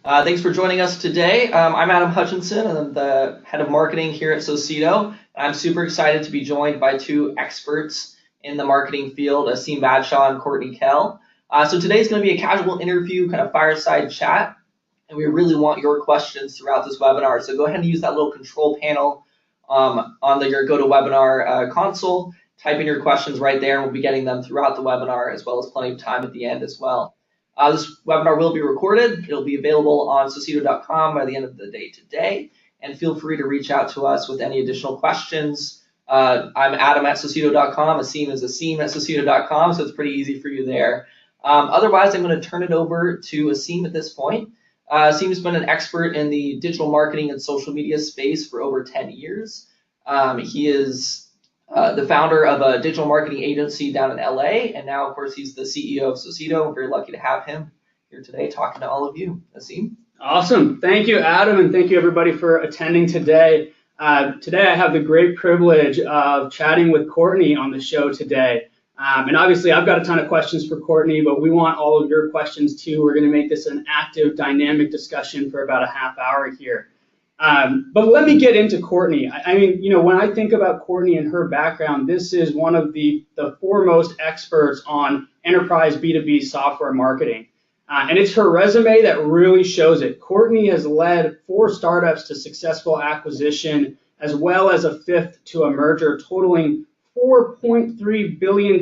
Thanks for joining us today. I'm Adam Hutchinson, and I'm the head of marketing here at Socedo. I'm super excited to be joined by two experts in the marketing field, Aseem Badshah and Courtney Kehl. So today's going to be a casual interview, kind of fireside chat, and we really want your questions throughout this webinar. So go ahead and use that little control panel on your GoToWebinar console. Type in your questions right there, and we'll be getting them throughout the webinar, as well as plenty of time at the end as well. This webinar will be recorded. It'll be available on Socedo.com by the end of the day today. And feel free to reach out to us with any additional questions. I'm Adam at Socedo.com. Aseem is Aseem at Socedo.com, so it's pretty easy for you there. Otherwise, I'm going to turn it over to Aseem at this point. Aseem's been an expert in the digital marketing and social media space for over 10 years. He is the founder of a digital marketing agency down in LA, and now, of course, he's the CEO of Socedo. We're very lucky to have him here today talking to all of you. Aseem? Awesome. Thank you, Adam, and thank you, everybody, for attending today. Today, I have the great privilege of chatting with Courtney on the show today. And obviously, I've got a ton of questions for Courtney, but we want all of your questions, too. We're going to make this an active, dynamic discussion for about a half hour here. But let me get into Courtney. I mean, when I think about Courtney and her background, this is one of the foremost experts on enterprise B2B software marketing. And it's her resume that really shows it. Courtney has led 4 startups to successful acquisition, as well as a 5th to a merger, totaling $4.3 billion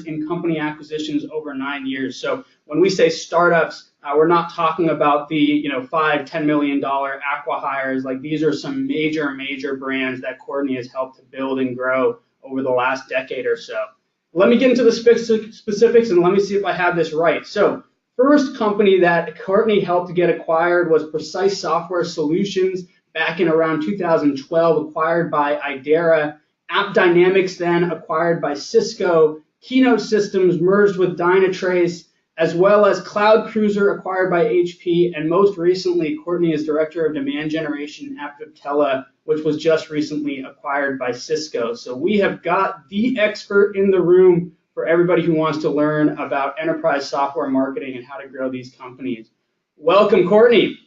in company acquisitions over 9 years. So when we say startups, we're not talking about the $5-10 million acqui-hires. Like, these are some major brands that Courtney has helped to build and grow over the last decade or so. Let me get into the specifics, and let me see if I have this right. So first company that Courtney helped to get acquired was Precise Software Solutions back in around 2012, acquired by Idera. AppDynamics then acquired by Cisco. Keynote Systems merged with Dynatrace, as well as Cloud Cruiser acquired by HP, and most recently, Courtney is Director of Demand Generation at Viptela, which was just recently acquired by Cisco. So we have got the expert in the room for everybody who wants to learn about enterprise software marketing and how to grow these companies. Welcome, Courtney.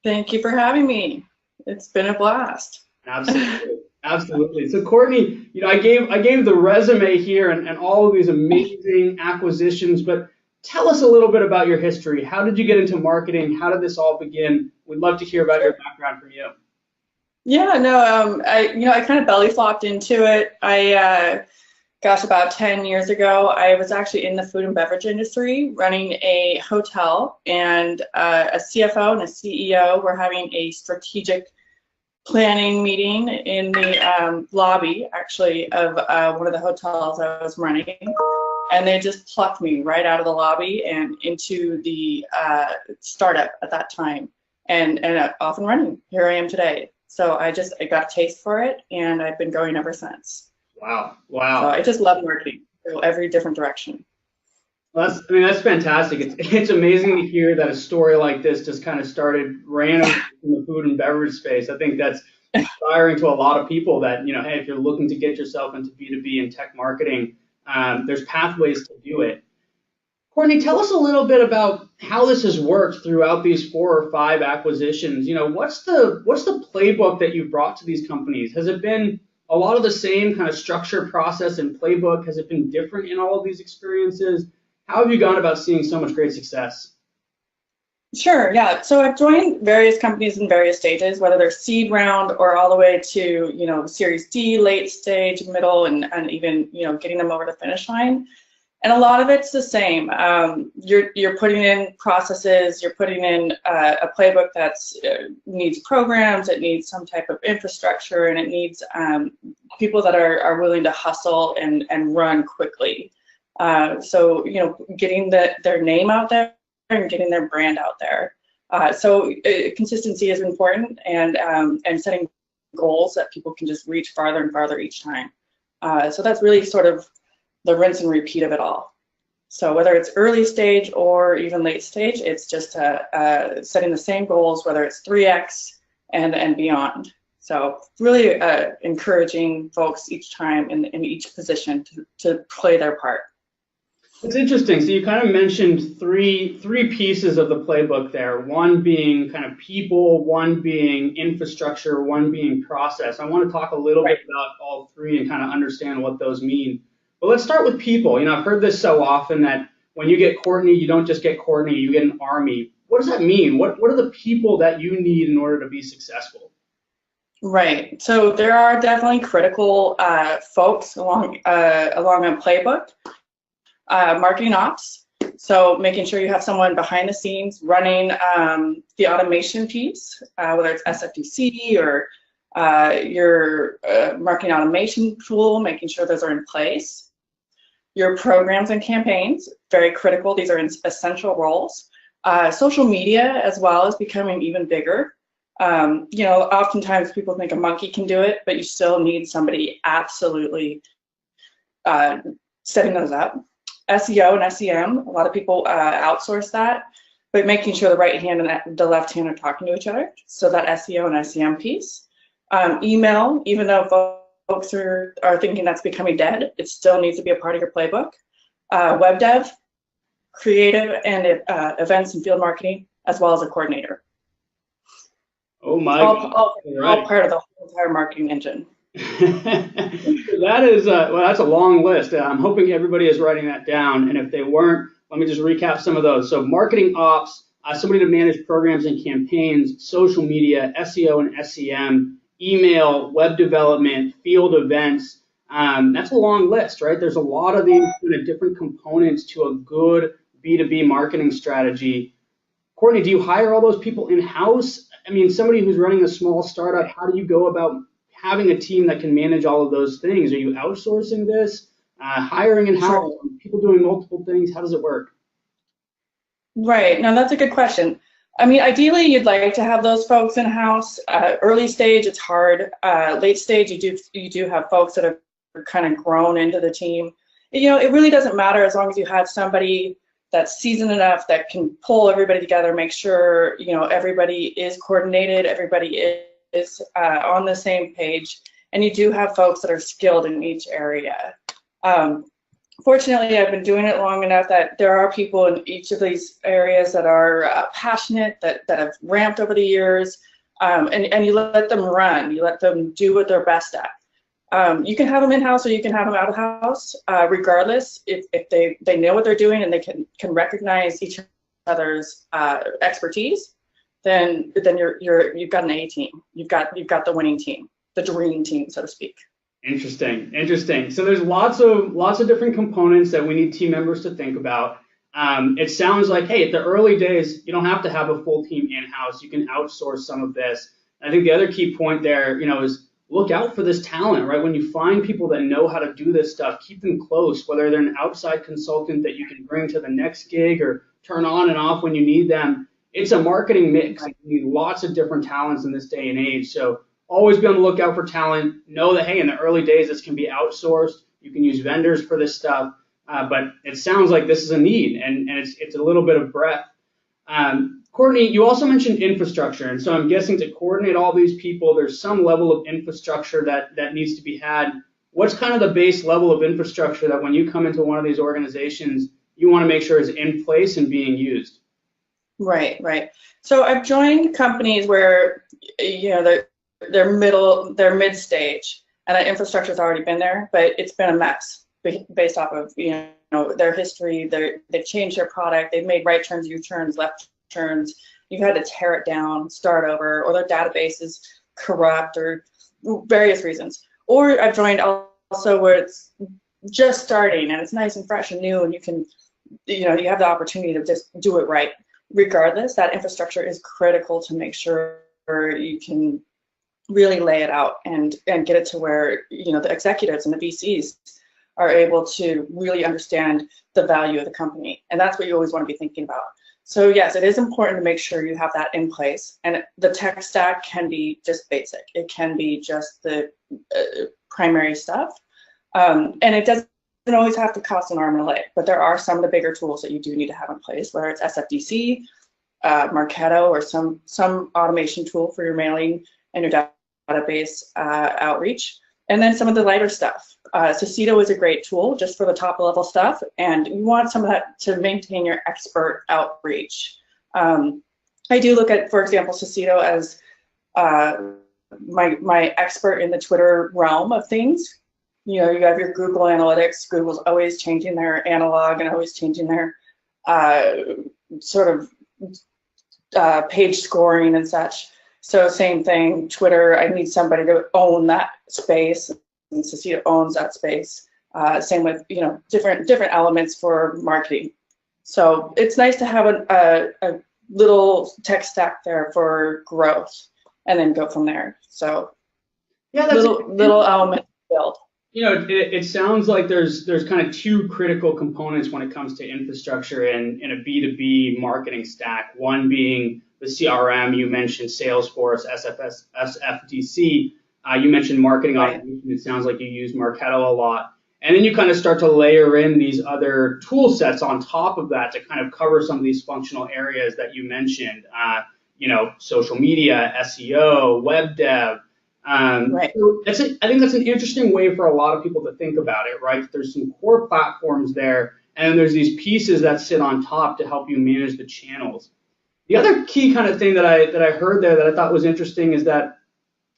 Thank you for having me. It's been a blast. Absolutely. Absolutely. So Courtney, I gave the resume here and all of these amazing acquisitions, but tell us a little bit about your history. How did you get into marketing? How did this all begin? We'd love to hear about your background from you. Yeah, no, I kind of belly flopped into it. About 10 years ago, I was actually in the food and beverage industry running a hotel, and a CFO and a CEO were having a strategic planning meeting in the lobby, actually, of one of the hotels I was running. And they just plucked me right out of the lobby and into the startup at that time, and off and running. Here I am today. So I got a taste for it, and I've been going ever since. Wow. So I just love marketing, so every different direction. Well, that's fantastic. It's amazing to hear that a story like this just kind of started randomly in the food and beverage space. I think that's inspiring to a lot of people that, hey, if you're looking to get yourself into B2B and tech marketing, there's pathways to do it. Courtney, tell us a little bit about how this has worked throughout these 4 or 5 acquisitions. What's the playbook that you've brought to these companies? Has it been a lot of the same kind of structure, process, and playbook? Has it been different in all of these experiences? How have you gone about seeing so much great success? Sure, yeah. So I've joined various companies in various stages, whether they're seed round or all the way to, Series D, late stage, middle, and even, getting them over the finish line. And a lot of it's the same. You're putting in processes, you're putting in a playbook that needs programs, it needs some type of infrastructure, and it needs people that are willing to hustle and run quickly. So, getting their name out there and getting their brand out there. So consistency is important, and setting goals that people can just reach farther and farther each time. So that's really sort of the rinse and repeat of it all. So whether it's early stage or even late stage, it's just setting the same goals, whether it's 3x and beyond. So really encouraging folks each time in each position to play their part. It's interesting. So you kind of mentioned three pieces of the playbook there. One being kind of people, one being infrastructure, one being process. I want to talk a little Right. bit about all three and kind of understand what those mean. But let's start with people. You know, I've heard this so often that when you get Courtney, you don't just get Courtney, you get an army. What does that mean? What are the people that you need in order to be successful? Right. So there are definitely critical folks along a playbook. Marketing ops. So making sure you have someone behind the scenes running the automation piece, whether it's SFDC or your marketing automation tool, making sure those are in place. Your programs and campaigns, very critical. These are essential roles. Social media as well is becoming even bigger. You know, oftentimes people think a monkey can do it, but you still need somebody absolutely setting those up. SEO and SEM, a lot of people outsource that, but making sure the right hand and the left hand are talking to each other. So that SEO and SEM piece. Email, even though folks are thinking that's becoming dead, it still needs to be a part of your playbook. Web dev, creative and events and field marketing, as well as a coordinator. Oh my God. All part of the whole entire marketing engine. That is well, that's a long list. I'm hoping everybody is writing that down, and if they weren't, let me just recap some of those. So marketing ops, somebody to manage programs and campaigns, social media, SEO and SEM, email, web development, field events. That's a long list, right? There's a lot of these kind of different components to a good B2B marketing strategy. Courtney, do you hire all those people in-house? I mean, somebody who's running a small startup, how do you go about having a team that can manage all of those things? Are you outsourcing this, hiring in-house, Sure. people doing multiple things? How does it work? Right. No, that's a good question. I mean, ideally, you'd like to have those folks in-house. Early stage, it's hard. Late stage, you do have folks that are kind of grown into the team. You know, it really doesn't matter as long as you have somebody that's seasoned enough that can pull everybody together, make sure, you know, everybody is coordinated, everybody is on the same page, and you do have folks that are skilled in each area. Fortunately, I've been doing it long enough that there are people in each of these areas that are passionate, that have ramped over the years, and you let them run, you let them do what they're best at. You can have them in-house or you can have them out-of-house. Regardless, if they know what they're doing and they can recognize each other's expertise, then you've got an A team. You've got the winning team, the dream team, so to speak. Interesting. So there's lots of different components that we need team members to think about. It sounds like, hey, at the early days, you don't have to have a full team in-house. You can outsource some of this. I think the other key point there, you know, is look out for this talent, right? When you find people that know how to do this stuff, keep them close, whether they're an outside consultant that you can bring to the next gig or turn on and off when you need them. It's a marketing mix. You need lots of different talents in this day and age. So always be on the lookout for talent. Know that, hey, in the early days, this can be outsourced. You can use vendors for this stuff. But it sounds like this is a need, and it's a little bit of breadth. Courtney, you also mentioned infrastructure, and so I'm guessing to coordinate all these people, there's some level of infrastructure that needs to be had. What's kind of the base level of infrastructure that when you come into one of these organizations, you want to make sure is in place and being used? Right. So I've joined companies where, you know, they're mid-stage, and that infrastructure's already been there, but it's been a mess based off of, you know, their history. They've changed their product. They've made right turns, U-turns, left turns. You've had to tear it down, start over, or their database is corrupt, or various reasons. Or I've joined also where it's just starting and it's nice and fresh and new, and you can, you know, you have the opportunity to just do it right. Regardless, that infrastructure is critical to make sure you can really lay it out and get it to where, you know, the executives and the VCs are able to really understand the value of the company. And that's what you always want to be thinking about. So yes, it is important to make sure you have that in place. And the tech stack can be just basic. It can be just the primary stuff. And it doesn't always have to cost an arm and a leg, but there are some of the bigger tools that you do need to have in place, whether it's SFDC, Marketo, or some automation tool for your mailing and your database outreach. And then some of the lighter stuff. Socedo is a great tool just for the top level stuff, and you want some of that to maintain your expert outreach. I do look at, for example, Socedo as my expert in the Twitter realm of things. You know, you have your Google Analytics. Google's always changing their analog and always changing their sort of page scoring and such. So same thing, Twitter, I need somebody to own that space, and Socedo owns that space. Same with, you know, different elements for marketing. So it's nice to have a little tech stack there for growth, and then go from there. So yeah, that's little element to build. You know, it sounds like there's kind of two critical components when it comes to infrastructure in a B2B marketing stack. One being the CRM, you mentioned Salesforce, SFDC, you mentioned marketing automation. It sounds like you use Marketo a lot. And then you kind of start to layer in these other tool sets on top of that to kind of cover some of these functional areas that you mentioned, you know, social media, SEO, web dev. So I think that's an interesting way for a lot of people to think about it, right? There's some core platforms there, and then there's these pieces that sit on top to help you manage the channels. The other key kind of thing that I heard there that I thought was interesting is that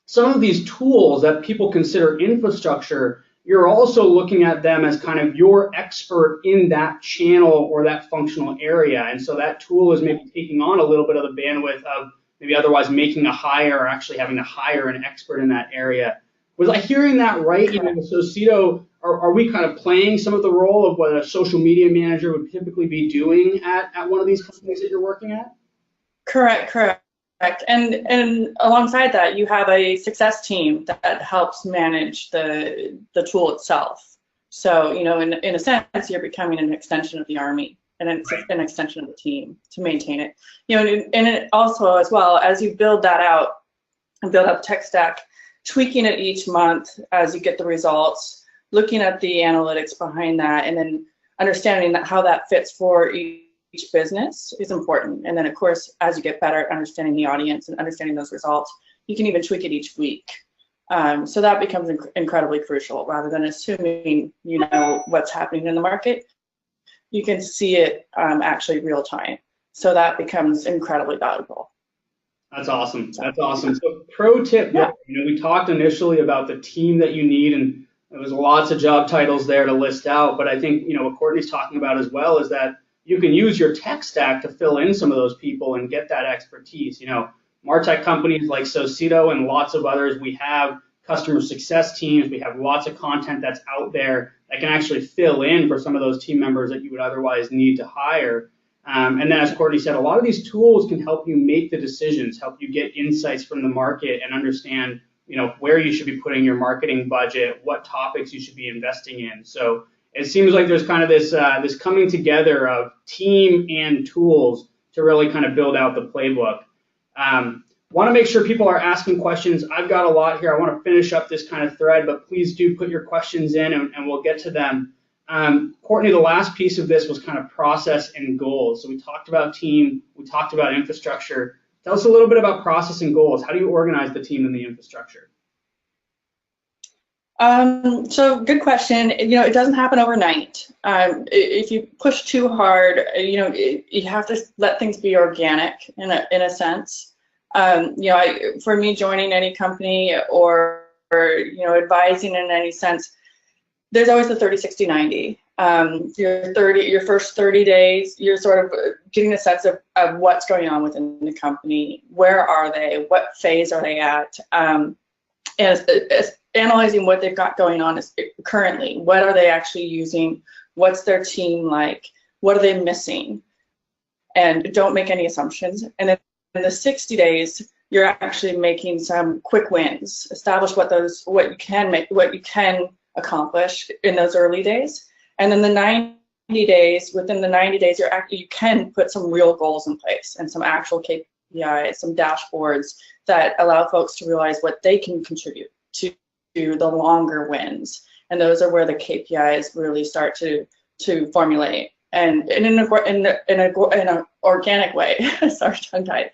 some of these tools that people consider infrastructure, you're also looking at them as kind of your expert in that channel or that functional area. And so that tool is maybe taking on a little bit of the bandwidth of maybe otherwise making a hire or actually having to hire an expert in that area. Was I hearing that right? You know, Socedo, are we kind of playing some of the role of what a social media manager would typically be doing at one of these companies that you're working at? Correct. And alongside that, you have a success team that helps manage the tool itself. So, you know, in a sense, you're becoming an extension of the Army, and it's an extension of the team to maintain it. You know, and it also, as well, as you build that out and build up tech stack, tweaking it each month as you get the results, looking at the analytics behind that, and then understanding how that fits for each business is important. And then, of course, as you get better at understanding the audience and understanding those results, you can even tweak it each week. So that becomes incredibly crucial. Rather than assuming you know what's happening in the market, you can see it actually real time. So that becomes incredibly valuable. That's awesome. That's awesome. So pro tip, you know, we talked initially about the team that you need, and there was lots of job titles there to list out. But I think, you know, what Courtney's talking about as well is that you can use your tech stack to fill in some of those people and get that expertise. You know, MarTech companies like Socedo and lots of others, we have customer success teams. We have lots of content that's out there that can actually fill in for some of those team members that you would otherwise need to hire. And then, as Courtney said, a lot of these tools can help you make the decisions, help you get insights from the market and understand, you know, where you should be putting your marketing budget, what topics you should be investing in. So it seems like there's kind of this coming together of team and tools to really kind of build out the playbook. Want to make sure people are asking questions. I've got a lot here. I want to finish up this kind of thread, but please do put your questions in and we'll get to them. Courtney, the last piece of this was kind of process and goals. So we talked about team, we talked about infrastructure. Tell us a little bit about process and goals. How do you organize the team and the infrastructure? So good question. You know, it doesn't happen overnight. If you push too hard, you know, you have to let things be organic in a sense. You know, for me, joining any company or you know, advising in any sense, there's always the 30, 60, 90. Your first 30 days, you're sort of getting a sense of what's going on within the company. Where are they? What phase are they at? And analyzing what they've got going on currently. What are they actually using? What's their team like? What are they missing? And don't make any assumptions. And then in the 60 days, you're actually making some quick wins. Establish what you can accomplish in those early days. And then the 90 days, within the 90 days, you can put some real goals in place and some actual KPIs, some dashboards that allow folks to realize what they can contribute to the longer wins. And those are where the KPIs really start to formulate. And in an organic way, sorry, tongue-tied.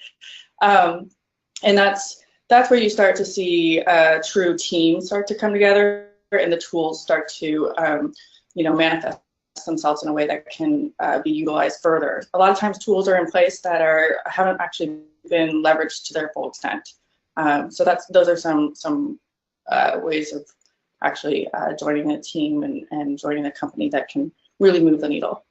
And that's that's where you start to see true teams start to come together, and the tools start to manifest themselves in a way that can be utilized further. A lot of times tools are in place that haven't actually been leveraged to their full extent. So those are some ways of actually joining a team and joining a company that can really move the needle.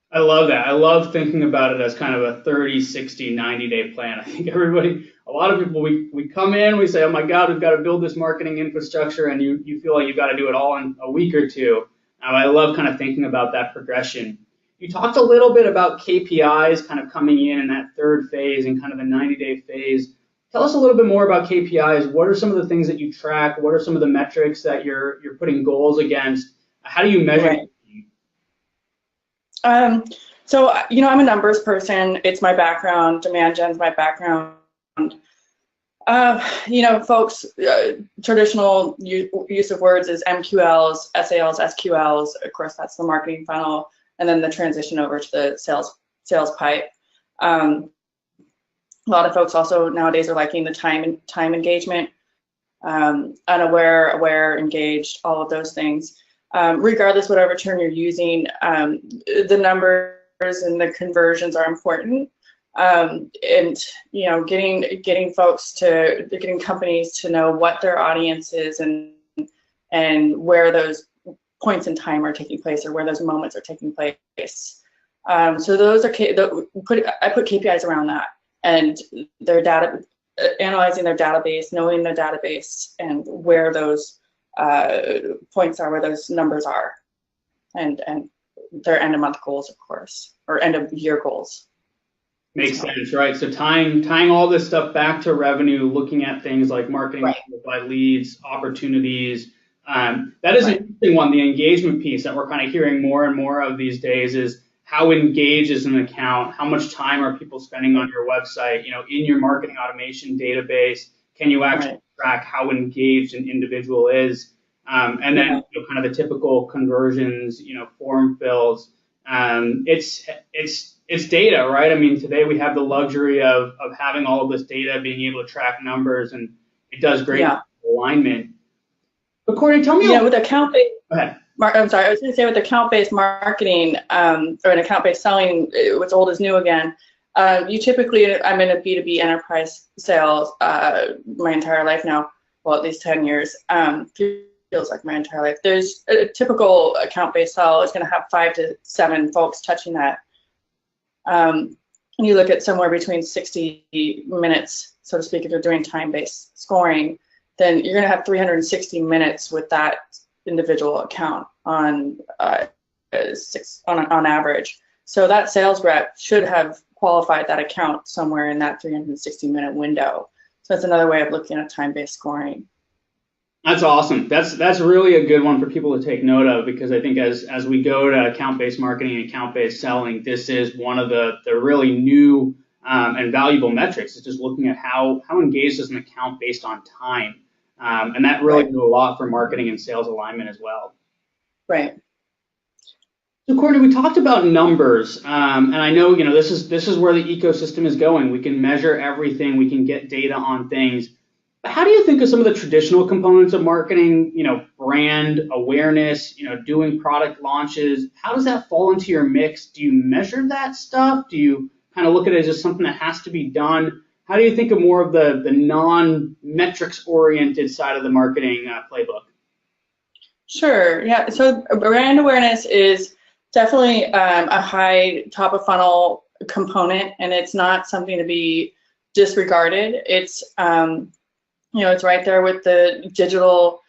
I love that. I love thinking about it as kind of a 30, 60, 90-day plan. I think a lot of people, we come in, we say, oh my God, we've got to build this marketing infrastructure, and you feel like you've got to do it all in a week or two. I love kind of thinking about that progression. You talked a little bit about KPIs kind of coming in that third phase and kind of the 90-day phase. Tell us a little bit more about KPIs. What are some of the things that you track? What are some of the metrics that you're putting goals against? How do you measure? Right. So, I'm a numbers person. It's my background. Demand gen's my background. Folks, traditional use of words is MQLs, SALs, SQLs. Of course, that's the marketing funnel, and then the transition over to the sales pipe. A lot of folks also nowadays are liking the time engagement, unaware, aware, engaged, all of those things. Regardless whatever term you're using, the numbers and the conversions are important. And getting companies to know what their audience is and where those points in time are taking place, or where those moments are taking place. So those are I put KPIs around that, and their data, analyzing their database, knowing the database, and where those points are, where those numbers are, and their end of month goals, of course, or end of year goals. Makes sense, right? So tying all this stuff back to revenue, looking at things like marketing Right. by leads, opportunities. That is an interesting one. The engagement piece that we're kind of hearing more and more of these days is how engaged is an account? How much time are people spending on your website? In your marketing automation database, can you actually track how engaged an individual is? And then kind of the typical conversions, form fills. It's data, right? I mean, today we have the luxury of having all of this data, being able to track numbers, and it does great alignment. But Courtney, tell me. With account-based. Go ahead. I'm sorry. I was going to say with account-based marketing or an account-based selling, what's old is new again. You typically, I'm in a B2B enterprise sales my entire life now. Well, at least 10 years. Feels like my entire life. There's a typical account-based sell is going to have 5 to 7 folks touching that. You look at somewhere between 60 minutes, so to speak, if you're doing time-based scoring, then you're going to have 360 minutes with that individual account on average. So that sales rep should have qualified that account somewhere in that 360-minute window. So that's another way of looking at time-based scoring. That's awesome. That's really a good one for people to take note of, because I think as we go to account-based marketing and account-based selling, this is one of the really new and valuable metrics. It's just looking at how engaged is an account based on time. And that really can do a lot for marketing and sales alignment as well. Right. So Courtney, we talked about numbers, and I know this is where the ecosystem is going. We can measure everything. We can get data on things. But how do you think of some of the traditional components of marketing? Brand awareness. Doing product launches. How does that fall into your mix? Do you measure that stuff? Do you kind of look at it as just something that has to be done? How do you think of more of the non-metrics oriented side of the marketing playbook? Sure. Yeah. So brand awareness is definitely a high top of funnel component, and it's not something to be disregarded. It's it's right there with the digital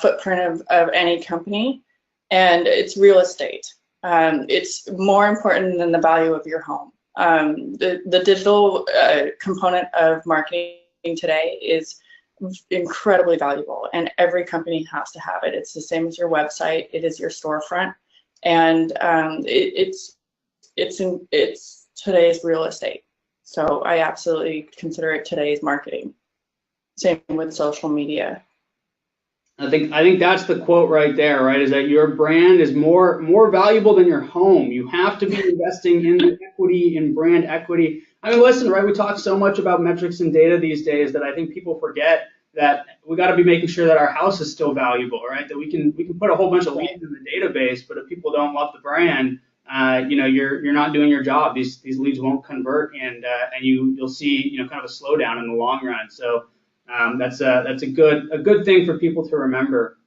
footprint of any company, and it's real estate. It's more important than the value of your home. The digital component of marketing today is incredibly valuable, and every company has to have it. It's the same as your website. It is your storefront, and it's today's real estate. So I absolutely consider it today's marketing. Same with social media. I think that's the quote right there, right? Is that your brand is more valuable than your home. You have to be investing in the equity, in brand equity. I mean, listen, right? We talk so much about metrics and data these days that I think people forget that we got to be making sure that our house is still valuable, right? That we can put a whole bunch of leads in the database, but if people don't love the brand, you're not doing your job. These leads won't convert, and you'll see kind of a slowdown in the long run. So that's a good thing for people to remember.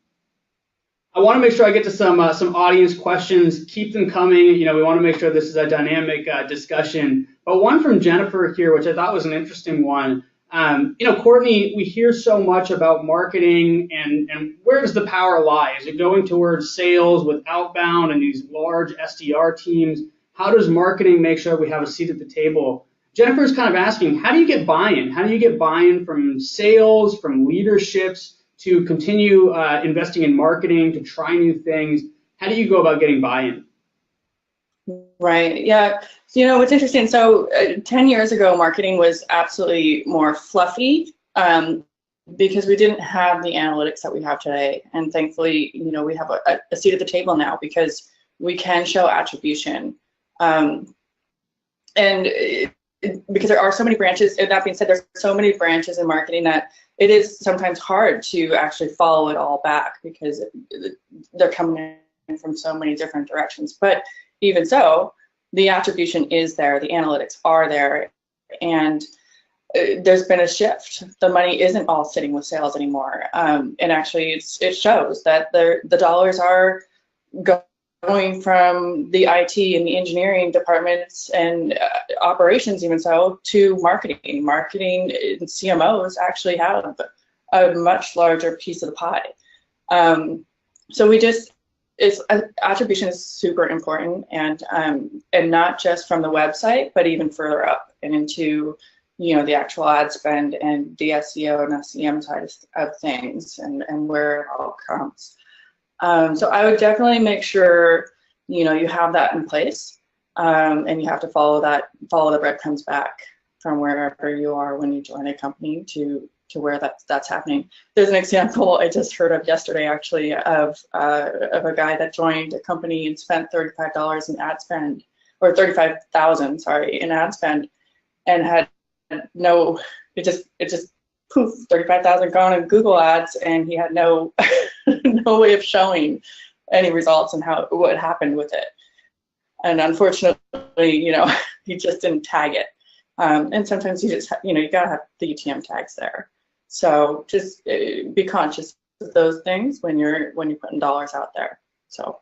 I want to make sure I get to some audience questions. Keep them coming. We want to make sure this is a dynamic discussion. But one from Jennifer here, which I thought was an interesting one. Courtney, we hear so much about marketing, and where does the power lie? Is it going towards sales with outbound and these large SDR teams? How does marketing make sure we have a seat at the table? Jennifer's kind of asking, how do you get buy-in? How do you get buy-in from sales, from leaderships, to continue investing in marketing, to try new things? How do you go about getting buy-in? Right. Yeah. So, what's interesting. So 10 years ago, marketing was absolutely more fluffy because we didn't have the analytics that we have today. And thankfully, we have a seat at the table now because we can show attribution. Because there are so many branches, and that being said, there's so many branches in marketing that it is sometimes hard to actually follow it all back because they're coming in from so many different directions. But even so, the attribution is there, the analytics are there, and there's been a shift. The money isn't all sitting with sales anymore, and actually it shows that the dollars are going from the IT and the engineering departments and operations, even so, to marketing. Marketing and CMOs actually have a much larger piece of the pie. So attribution is super important, and not just from the website, but even further up and into the actual ad spend and the SEO and SEM side of things, and where it all comes. So I would definitely make sure you have that in place, and you have to follow the breadcrumbs back from wherever you are when you join a company to where that's happening. There's an example I just heard of yesterday, actually, of a guy that joined a company and spent $35 in ad spend, or $35,000, sorry, in ad spend, and had it just poof, 35,000 gone in Google ads, and he had no no way of showing any results and what happened with it. And unfortunately, he just didn't tag it. And sometimes you gotta have the UTM tags there. So just be conscious of those things when you're putting dollars out there. So,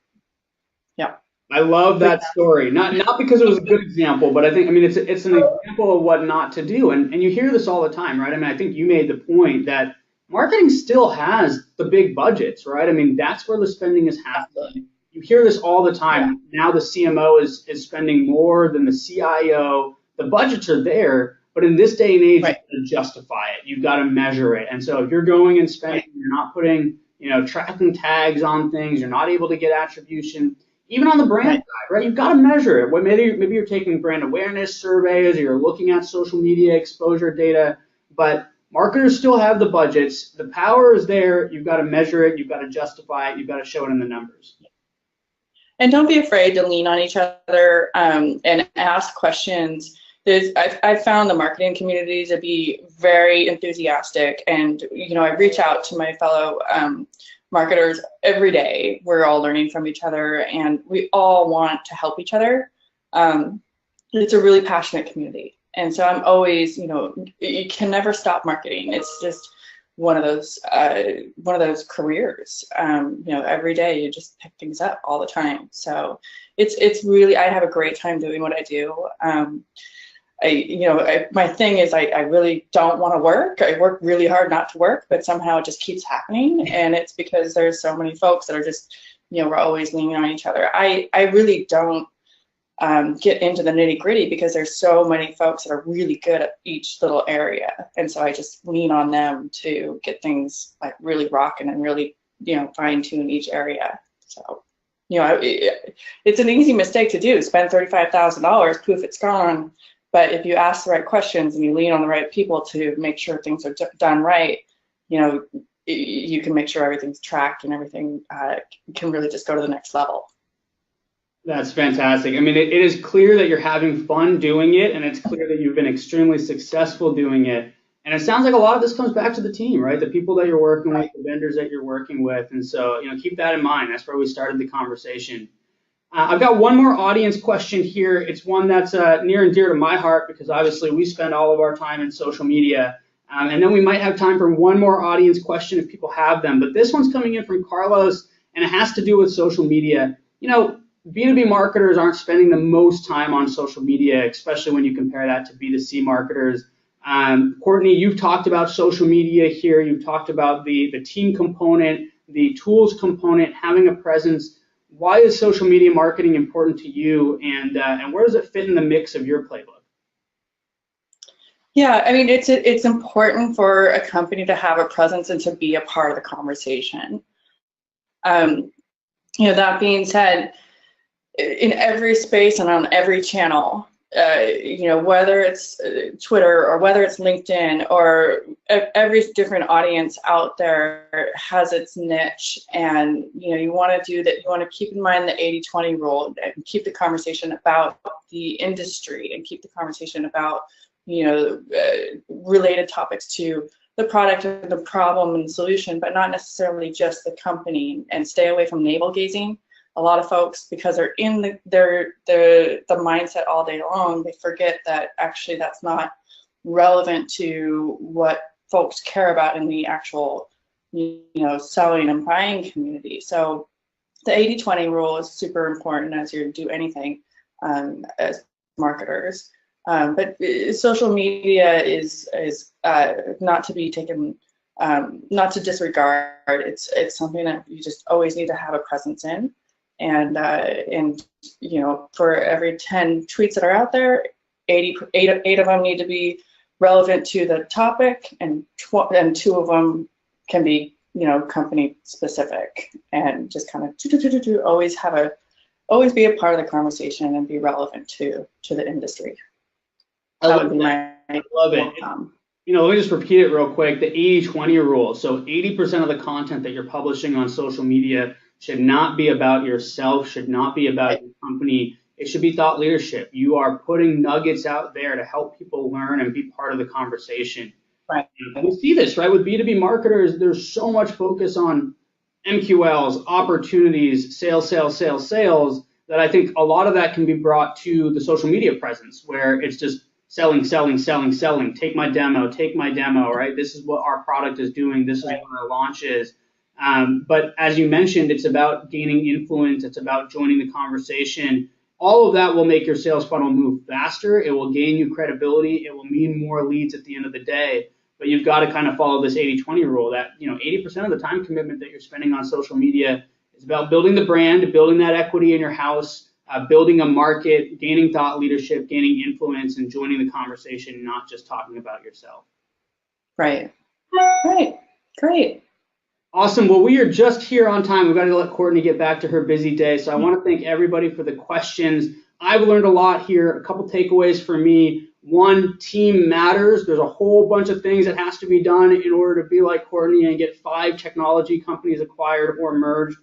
yeah. I love that story. Not because it was a good example, but I think it's an example of what not to do. And you hear this all the time, right? I think you made the point that marketing still has the big budgets, right? That's where the spending is happening. You hear this all the time. Yeah. Now the CMO is spending more than the CIO. The budgets are there, but in this day and age, right, you have to justify it. You've got to measure it. And so if you're going and spending, right, you're not putting, tracking tags on things, you're not able to get attribution. Even on the brand side, right? You've got to measure it. Maybe you're taking brand awareness surveys, or you're looking at social media exposure data, but marketers still have the budgets. The power is there. You've got to measure it. You've got to justify it. You've got to show it in the numbers. And don't be afraid to lean on each other and ask questions. I've found the marketing community to be very enthusiastic, and I reach out to my fellow marketers every day. We're all learning from each other, and we all want to help each other. It's a really passionate community, and so I'm always, you can never stop marketing. It's just one of those careers. Every day you just pick things up all the time. So it's really, I have a great time doing what I do. My thing is I really don't want to work. I work really hard not to work, but somehow it just keeps happening. And it's because there's so many folks that are just, we're always leaning on each other. I really don't get into the nitty gritty because there's so many folks that are really good at each little area. And so I just lean on them to get things like really rocking and really, fine tune each area. So, it's an easy mistake to do. Spend $35,000, poof, it's gone. But if you ask the right questions and you lean on the right people to make sure things are done right, you can make sure everything's tracked and everything can really just go to the next level. That's fantastic. I mean, it is clear that you're having fun doing it, and it's clear that you've been extremely successful doing it. And it sounds like a lot of this comes back to the team, right? The people that you're working with, the vendors that you're working with. And so, keep that in mind. That's where we started the conversation. I've got one more audience question here. It's one that's near and dear to my heart because obviously we spend all of our time in social media. And then we might have time for one more audience question if people have them. But this one's coming in from Carlos, and it has to do with social media. B2B marketers aren't spending the most time on social media, especially when you compare that to B2C marketers. Courtney, you've talked about social media here. You've talked about the team component, the tools component, having a presence. Why is social media marketing important to you, and where does it fit in the mix of your playbook? Yeah, I mean, it's important for a company to have a presence and to be a part of the conversation. That being said, in every space and on every channel, whether it's Twitter or whether it's LinkedIn, or every different audience out there has its niche, and you want to do that. You want to keep in mind the 80-20 rule and keep the conversation about the industry and keep the conversation about related topics to the product and the problem and solution, but not necessarily just the company, and stay away from navel gazing. A lot of folks, because they're in the mindset all day long, they forget that actually that's not relevant to what folks care about in the actual selling and buying community. So the 80-20 rule is super important as you do anything as marketers. But social media is not to be taken, not to disregard. It's something that you just always need to have a presence in. And for every 10 tweets that are out there, eight of them need to be relevant to the topic, and 2 of them can be company specific, and just kind of always be a part of the conversation and be relevant to the industry. That would be my love it. Let me just repeat it real quick. The 80-20 rule. So 80% of the content that you're publishing on social media should not be about yourself, should not be about your company. It should be thought leadership. You are putting nuggets out there to help people learn and be part of the conversation. Right. And we see this, right? With B2B marketers, there's so much focus on MQLs, opportunities, sales, that I think a lot of that can be brought to the social media presence, where it's just selling. Take my demo, right? This is what our product is doing. This is what our launch is. But as you mentioned, it's about gaining influence. It's about joining the conversation. All of that will make your sales funnel move faster. It will gain you credibility. It will mean more leads at the end of the day. But you've got to kind of follow this 80-20 rule that 80% of the time commitment that you're spending on social media is about building the brand, building that equity in your house, building a market, gaining thought leadership, gaining influence, and joining the conversation, not just talking about yourself. Right. Great. Awesome. Well, we are just here on time. We've got to let Courtney get back to her busy day. So I want to thank everybody for the questions. I've learned a lot here. A couple takeaways for me. One, team matters. There's a whole bunch of things that has to be done in order to be like Courtney and get 5 technology companies acquired or merged.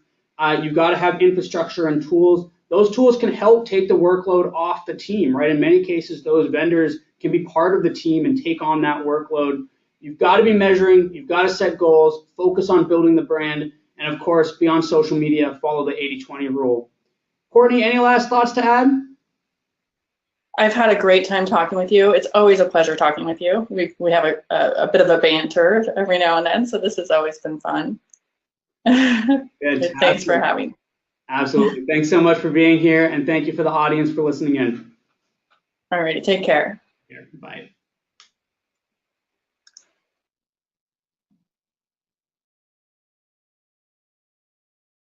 You've got to have infrastructure and tools. Those tools can help take the workload off the team, right? In many cases, those vendors can be part of the team and take on that workload. You've got to be measuring, you've got to set goals, focus on building the brand, and of course, be on social media, follow the 80-20 rule. Courtney, any last thoughts to add? I've had a great time talking with you. It's always a pleasure talking with you. We have a bit of a banter every now and then, so this has always been fun. Thanks for having me. Absolutely. Thanks so much for being here, and thank you for the audience for listening in. All righty, take care. Bye.